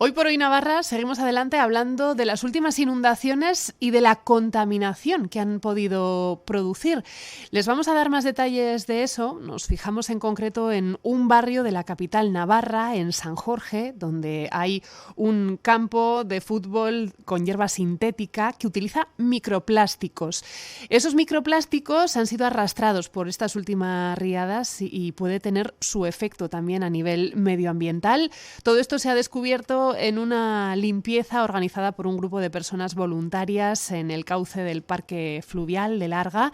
Hoy por hoy Navarra seguimos adelante hablando de las últimas inundaciones y de la contaminación que han podido producir. Les vamos a dar más detalles de eso. Nos fijamos en concreto en un barrio de la capital navarra, en San Jorge, donde hay un campo de fútbol con hierba sintética que utiliza microplásticos. Esos microplásticos han sido arrastrados por estas últimas riadas y puede tener su efecto también a nivel medioambiental. Todo esto se ha descubierto en una limpieza organizada por un grupo de personas voluntarias en el cauce del Parque Fluvial de Larga.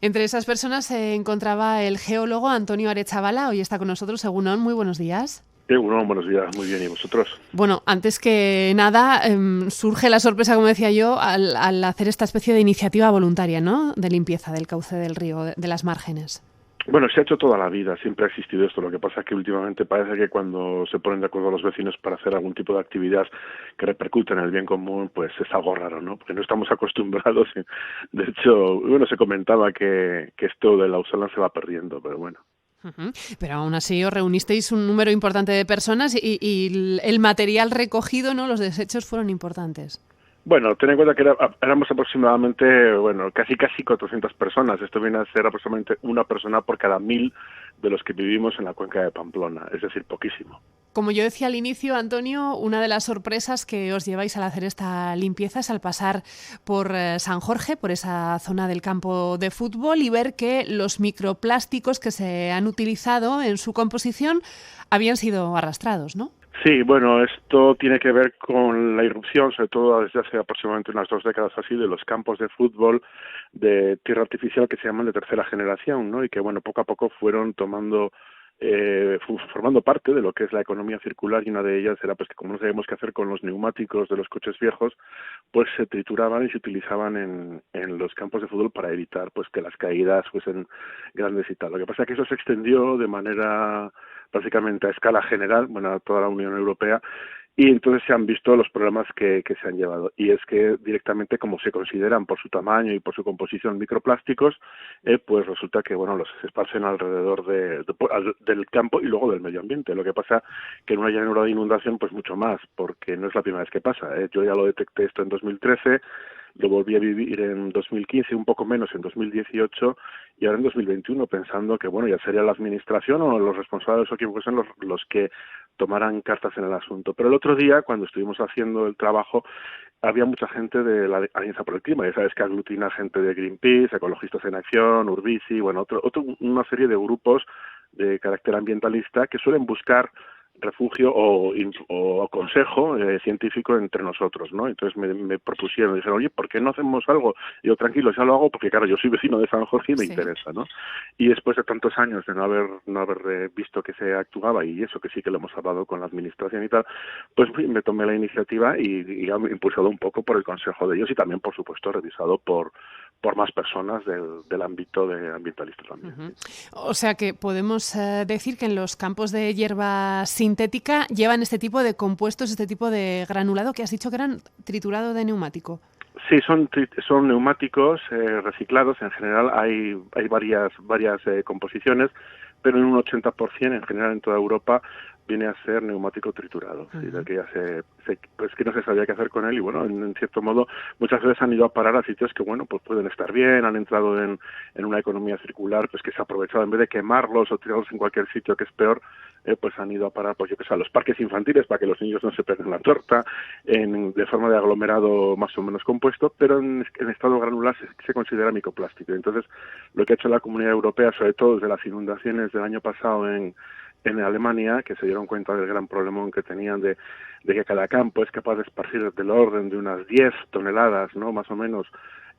Entre esas personas se encontraba el geólogo Antonio Arechavala. Hoy está con nosotros. Egunon, muy buenos días. Bueno, buenos días, muy bien, ¿y vosotros? Bueno, antes que nada, surge la sorpresa, como decía yo, al hacer esta especie de iniciativa voluntaria, ¿no?, de limpieza del cauce del río, de las márgenes. Bueno, se ha hecho toda la vida, siempre ha existido esto. Lo que pasa es que últimamente parece que cuando se ponen de acuerdo los vecinos para hacer algún tipo de actividad que repercute en el bien común, pues es algo raro, ¿no? Porque no estamos acostumbrados. De hecho, bueno, se comentaba que esto de la Lausana se va perdiendo, pero bueno. Uh-huh. Pero aún así os reunisteis un número importante de personas y el material recogido, ¿no?, los desechos fueron importantes. Bueno, ten en cuenta que éramos aproximadamente, casi 400 personas. Esto viene a ser aproximadamente una persona por cada 1000 de los que vivimos en la cuenca de Pamplona, es decir, poquísimo. Como yo decía al inicio, Antonio, una de las sorpresas que os lleváis al hacer esta limpieza es al pasar por San Jorge, por esa zona del campo de fútbol, y ver que los microplásticos que se han utilizado en su composición habían sido arrastrados, ¿no? Sí, bueno, esto tiene que ver con la irrupción, sobre todo desde hace aproximadamente unas 2 décadas así, de los campos de fútbol de tierra artificial que se llaman de tercera generación, ¿no? Y que, bueno, poco a poco fueron formando parte de lo que es la economía circular, y una de ellas era pues que, como no sabíamos qué hacer con los neumáticos de los coches viejos, pues se trituraban y se utilizaban en los campos de fútbol para evitar pues que las caídas fuesen grandes y tal. Lo que pasa es que eso se extendió de manera básicamente a escala general, a toda la Unión Europea, y entonces se han visto los problemas que se han llevado. Y es que directamente, como se consideran por su tamaño y por su composición microplásticos, pues resulta que los se esparcen alrededor del campo y luego del medio ambiente. Lo que pasa que en una llanura de inundación, pues mucho más, porque no es la primera vez que pasa. Yo ya lo detecté esto en 2013, lo volví a vivir en 2015, un poco menos en 2018 y ahora en 2021, pensando que ya sería la administración o los responsables o quien fuesen los que tomaran cartas en el asunto. Pero el otro día, cuando estuvimos haciendo el trabajo, había mucha gente de la Alianza por el Clima. Ya sabes que aglutina gente de Greenpeace, Ecologistas en Acción, Urbici, una serie de grupos de carácter ambientalista que suelen buscar refugio o consejo científico entre nosotros, ¿no? Entonces me propusieron, dijeron, oye, ¿por qué no hacemos algo? Y yo, tranquilo, ya lo hago porque, claro, yo soy vecino de San Jorge y me interesa, ¿no? Y después de tantos años de no haber visto que se actuaba, y eso que sí que lo hemos hablado con la administración y tal, pues me tomé la iniciativa y impulsado un poco por el consejo de ellos y también, por supuesto, revisado por más personas del ámbito de ambientalista también. Uh-huh. O sea que podemos decir que en los campos de hierba sintética llevan este tipo de compuestos, este tipo de granulado que has dicho que eran triturado de neumático. Sí, son neumáticos reciclados. En general hay varias composiciones, pero en un 80% en general en toda Europa viene a ser neumático triturado, ¿sí? De que ya pues que no se sabía qué hacer con él, y en cierto modo muchas veces han ido a parar a sitios que pues pueden estar bien, han entrado en una economía circular, pues que se ha aprovechado, en vez de quemarlos o tirarlos en cualquier sitio que es peor, pues han ido a parar, pues yo que sé, a los parques infantiles para que los niños no se peguen la torta, de forma de aglomerado más o menos compuesto, pero en estado granular se considera microplástico. Entonces, lo que ha hecho la Comunidad Europea, sobre todo desde las inundaciones del año pasado en Alemania, que se dieron cuenta del gran problemón que tenían de que cada campo es capaz de esparcir del orden de unas 10 toneladas, ¿no?, más o menos,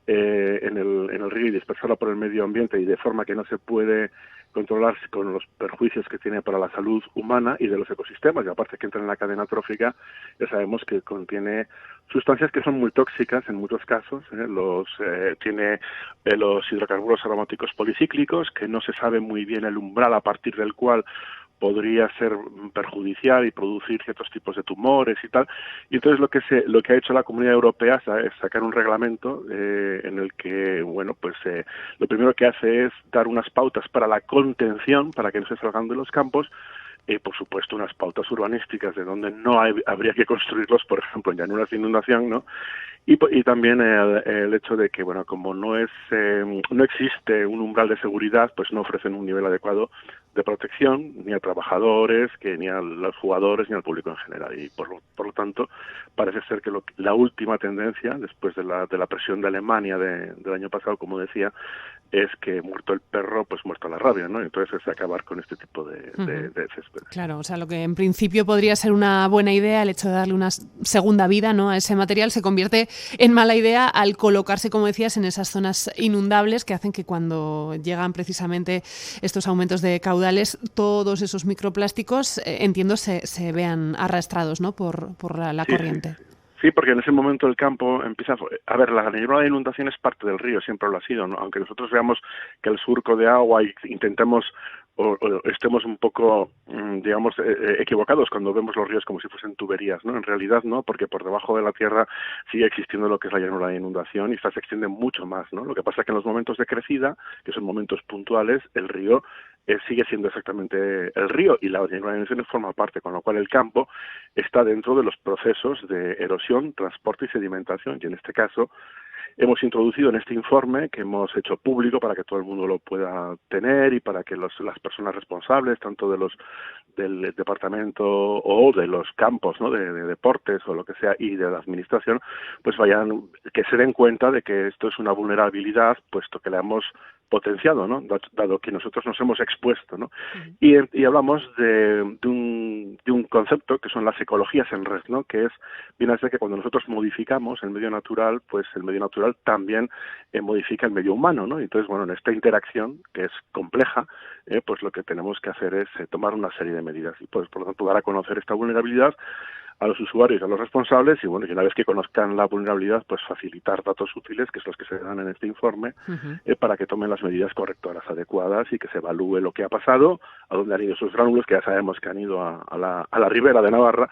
en el río, y dispersarlo por el medio ambiente, y de forma que no se puede controlar con los perjuicios que tiene para la salud humana y de los ecosistemas, y aparte que entra en la cadena trófica, ya sabemos que contiene sustancias que son muy tóxicas en muchos casos. Tiene los hidrocarburos aromáticos policíclicos, que no se sabe muy bien el umbral a partir del cual podría ser perjudicial y producir ciertos tipos de tumores y tal. Y entonces lo que ha hecho la Comunidad Europea es sacar un reglamento en el que, lo primero que hace es dar unas pautas para la contención, para que no se salgan de los campos, y por supuesto unas pautas urbanísticas de donde no habría que construirlos, por ejemplo, en llanuras de inundación, ¿no? Y también el hecho de que, bueno, como no existe un umbral de seguridad, pues no ofrecen un nivel adecuado de protección ni a trabajadores, ni a los jugadores, ni al público en general. Y por lo tanto, parece ser que la última tendencia, después de la presión de Alemania del año pasado, como decía, es que muerto el perro, pues muerto la rabia, ¿no? Entonces es acabar con este tipo de césped. Claro, o sea, lo que en principio podría ser una buena idea, el hecho de darle una segunda vida, ¿no?, a ese material, se convierte en mala idea al colocarse, como decías, en esas zonas inundables que hacen que cuando llegan precisamente estos aumentos de caudales, todos esos microplásticos, entiendo, se vean arrastrados, ¿no?, por la corriente. Sí. Sí, porque en ese momento el campo empieza... A ver, la neblina de inundación es parte del río, siempre lo ha sido, ¿no? Aunque nosotros veamos que el surco de agua y intentemos o estemos un poco, digamos, equivocados cuando vemos los ríos como si fuesen tuberías, ¿no? En realidad no, porque por debajo de la tierra sigue existiendo lo que es la llanura de inundación y esta se extiende mucho más, ¿no? Lo que pasa es que en los momentos de crecida, que son momentos puntuales, el río sigue siendo exactamente el río y la llanura de inundación forma parte, con lo cual el campo está dentro de los procesos de erosión, transporte y sedimentación, y en este caso hemos introducido en este informe, que hemos hecho público para que todo el mundo lo pueda tener y para que las personas responsables, tanto del departamento o de los campos, ¿no?, de deportes o lo que sea, y de la administración, pues que se den cuenta de que esto es una vulnerabilidad, puesto que la hemos potenciado, ¿no?, dado que nosotros nos hemos expuesto, ¿no? Y hablamos de un concepto que son las ecologías en red, ¿no?, que viene a ser que cuando nosotros modificamos el medio natural, pues el medio natural también modifica el medio humano, ¿no? Entonces, bueno, en esta interacción, que es compleja, pues lo que tenemos que hacer es tomar una serie de medidas y, pues, por lo tanto, dar a conocer esta vulnerabilidad a los usuarios y a los responsables y, bueno, y una vez que conozcan la vulnerabilidad, pues facilitar datos útiles, que es los que se dan en este informe, para que tomen las medidas correctoras adecuadas y que se evalúe lo que ha pasado, a dónde han ido esos gránulos, que ya sabemos que han ido a la ribera de Navarra,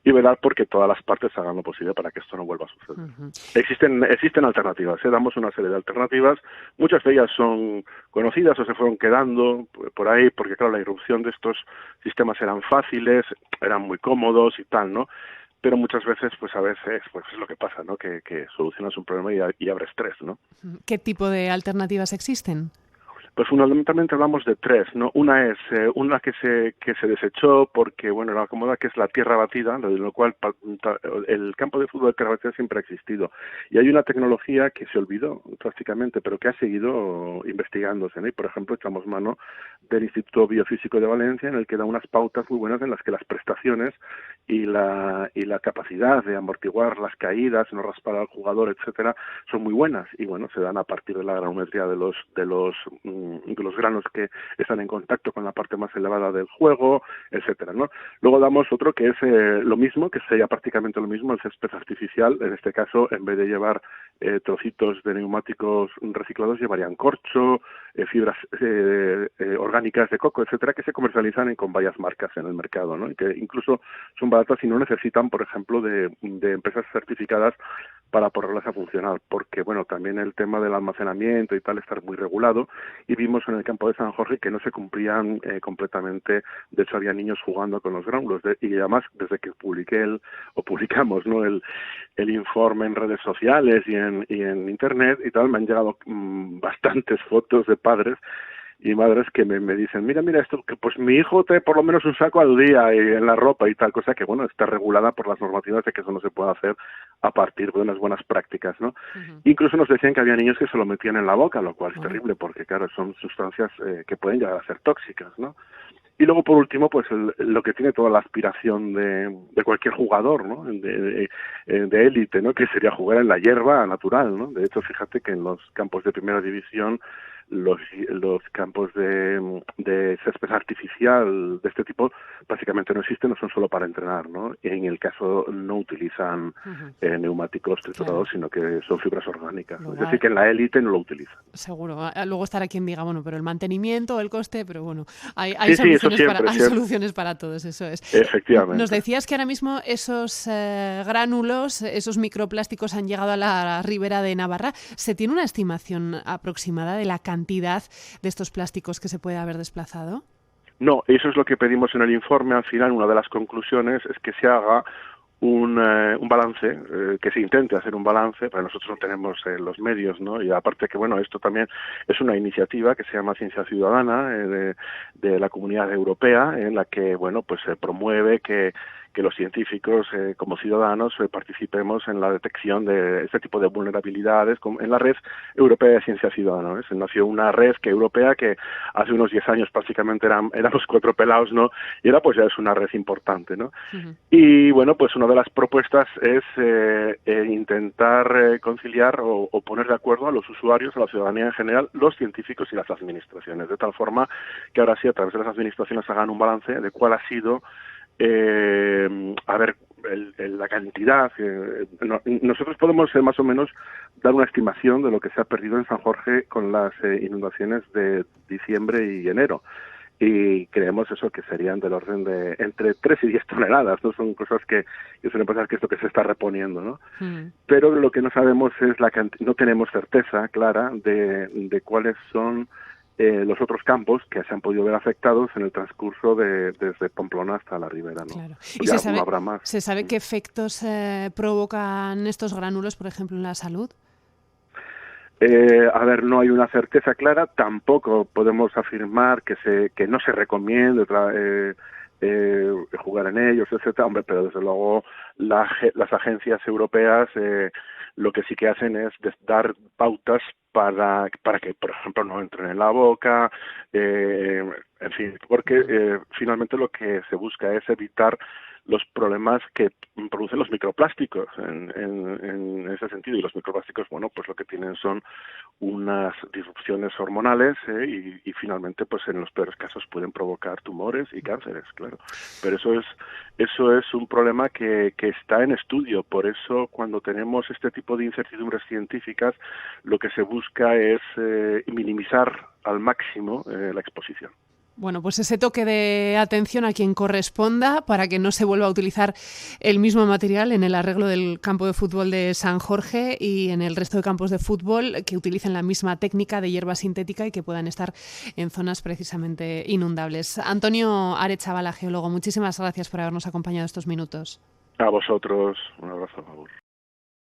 y velar porque todas las partes hagan lo posible para que esto no vuelva a suceder. Existen alternativas, damos una serie de alternativas, muchas de ellas son conocidas o se fueron quedando por ahí, porque claro, la irrupción de estos sistemas eran fáciles, eran muy cómodos y tal, ¿no? Pero muchas veces, pues a veces, pues es lo que pasa, ¿no? Que solucionas un problema y abre estrés, ¿no? ¿Qué tipo de alternativas existen? Pues fundamentalmente hablamos de tres, ¿no? Una es una que se desechó porque, bueno, era cómoda, que es la tierra batida, de lo cual el campo de fútbol de tierra batida siempre ha existido. Y hay una tecnología que se olvidó prácticamente, pero que ha seguido investigándose, ¿no? Y, por ejemplo, echamos mano del Instituto Biofísico de Valencia, en el que da unas pautas muy buenas en las que las prestaciones y la capacidad de amortiguar las caídas, no raspar al jugador, etcétera, son muy buenas. Y, bueno, se dan a partir de la granulometría de los granos que están en contacto con la parte más elevada del juego, etcétera, ¿no? Luego damos otro que es lo mismo, que sería prácticamente lo mismo, el césped artificial. En este caso, en vez de llevar trocitos de neumáticos reciclados, llevarían corcho, fibras orgánicas de coco, etcétera, que se comercializan con varias marcas en el mercado, ¿no? Y que incluso son baratas y no necesitan, por ejemplo, de empresas certificadas para ponerlas a funcionar, porque, bueno, también el tema del almacenamiento y tal está muy regulado, y vimos en el campo de San Jorge que no se cumplían completamente. De hecho, había niños jugando con los gránulos, y además, desde que publicamos, ¿no?, el informe en redes sociales y en internet y tal, me han llegado bastantes fotos de padres y madres que me dicen, mira esto, que pues mi hijo trae por lo menos un saco al día y en la ropa y tal, cosa que, bueno, está regulada por las normativas de que eso no se puede hacer a partir de unas buenas prácticas, ¿no? Incluso nos decían que había niños que se lo metían en la boca, lo cual es terrible, porque claro, son sustancias que pueden llegar a ser tóxicas, ¿no? Y luego, por último, pues lo que tiene toda la aspiración de cualquier jugador, ¿no?, de élite, ¿no?, que sería jugar en la hierba natural, ¿no? De hecho, fíjate que en los campos de primera división, los campos de césped artificial de este tipo básicamente no existen, no son solo para entrenar, ¿no? En el caso no utilizan neumáticos triturados, sino que son fibras orgánicas, ¿no? Es decir, que en la élite no lo utilizan. Seguro. Luego estará quien diga, bueno, pero el mantenimiento, el coste, pero bueno, hay soluciones para todos, eso es. Efectivamente. Nos decías que ahora mismo esos gránulos, esos microplásticos han llegado a la ribera de Navarra. ¿Se tiene una estimación aproximada de la cantidad de estos plásticos que se puede haber desplazado? No, eso es lo que pedimos en el informe. Al final, una de las conclusiones es que se haga un balance, que se intente hacer un balance, pero nosotros no tenemos los medios, ¿no? Y aparte que, bueno, esto también es una iniciativa que se llama Ciencia Ciudadana de la Comunidad Europea, en la que, bueno, pues se promueve que los científicos, como ciudadanos, participemos en la detección de este tipo de vulnerabilidades en la red europea de ciencia ciudadana, ¿no? Se nació una red europea que hace unos 10 años prácticamente éramos 4 pelados, ¿no? Y ahora pues ya es una red importante, ¿no? Uh-huh. Y bueno, pues una de las propuestas es intentar conciliar o poner de acuerdo a los usuarios, a la ciudadanía en general, los científicos y las administraciones, de tal forma que ahora sí, a través de las administraciones hagan un balance de cuál ha sido la cantidad. Nosotros podemos más o menos dar una estimación de lo que se ha perdido en San Jorge con las inundaciones de diciembre y enero. Y creemos eso que serían del orden de entre 3 y 10 toneladas, ¿no? Son cosas que suelen pensar que es lo que se está reponiendo, ¿no? Pero lo que no sabemos es no tenemos certeza clara de cuáles son los otros campos que se han podido ver afectados en el transcurso desde Pamplona hasta la ribera, ¿no? Claro. ¿Y se sabe qué efectos provocan estos gránulos, por ejemplo, en la salud? No hay una certeza clara, tampoco podemos afirmar que no se recomiende jugar en ellos, etcétera. Hombre, pero desde luego las agencias europeas lo que sí que hacen es dar pautas para que, por ejemplo, no entren en la boca, en fin, porque finalmente lo que se busca es evitar los problemas que producen los microplásticos en ese sentido. Y los microplásticos, bueno, pues lo que tienen son unas disrupciones hormonales y finalmente, pues en los peores casos pueden provocar tumores y cánceres, claro. Pero eso es un problema que está en estudio. Por eso, cuando tenemos este tipo de incertidumbres científicas, lo que se busca es minimizar al máximo la exposición. Bueno, pues ese toque de atención a quien corresponda para que no se vuelva a utilizar el mismo material en el arreglo del campo de fútbol de San Jorge y en el resto de campos de fútbol que utilicen la misma técnica de hierba sintética y que puedan estar en zonas precisamente inundables. Antonio Arechavala, geólogo, muchísimas gracias por habernos acompañado estos minutos. A vosotros, un abrazo, Agur.